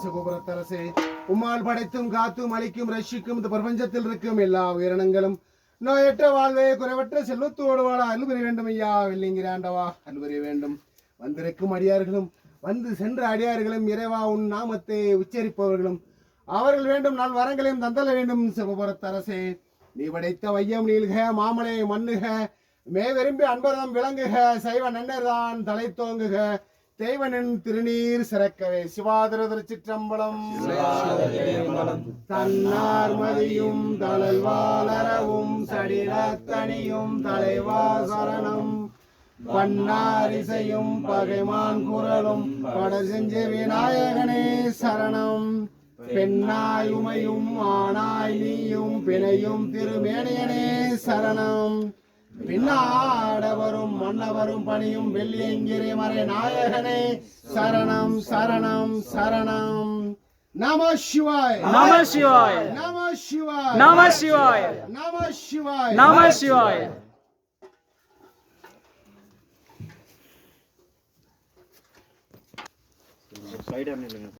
சிவபுரத்தரசே, உம்மால் படைத்தும் காத்தும் அளிக்கும் ரட்சிக்கும் இந்த பிரபஞ்சத்தில் இருக்கும் எல்லா உயிரினங்களும் நோயற்ற வாழ்வே குறைவற்ற செல்வத்தோடு வாழ அன்புரிய வேண்டும். ஐயா வெள்ளிங்கிறாண்டவா அன்புரிய வேண்டும். வந்திருக்கும் அடியார்களும் வந்து சென்ற அடியார்களும் இறைவா உன் நாமத்தை உச்சரிப்பவர்களும் அவர்கள் வேண்டும் நல் வரங்களையும் தந்தல வேண்டும். சிவபுரத்தரசே, நீ படைத்த வையம் நீள்க மாமலை மண்ணுக மே விரும்பி அன்பர்தம் விளங்குக சைவ நன்னர்தான் தலை தோங்குக தேவனின் திருநீர் சிறக்கவே. சிவாதிர திருச்சிற்றம்பலம். தன்னார் மதியும் தளல்வாளரவும் சடிலத்தனியும் தலைவா சரணம் பன்னாரிசையும் பகைமான் குரலும் பட செஞ்ச விநாயகனே சரணம். பெண்ணாய் உமையும் ஆனாய் நீயும் பிணையும் திருமேனியனே சரணம். பின்னாடவரும் மன்னவரும் பணியும் வெள்ளியங்கிரி மறை நாயகனே சரணம் சரணம் சரணம். நம சிவாய் நம சிவாய் நம சிவாய் நம சிவாய் நம சிவாய் நம சிவாய். சைடு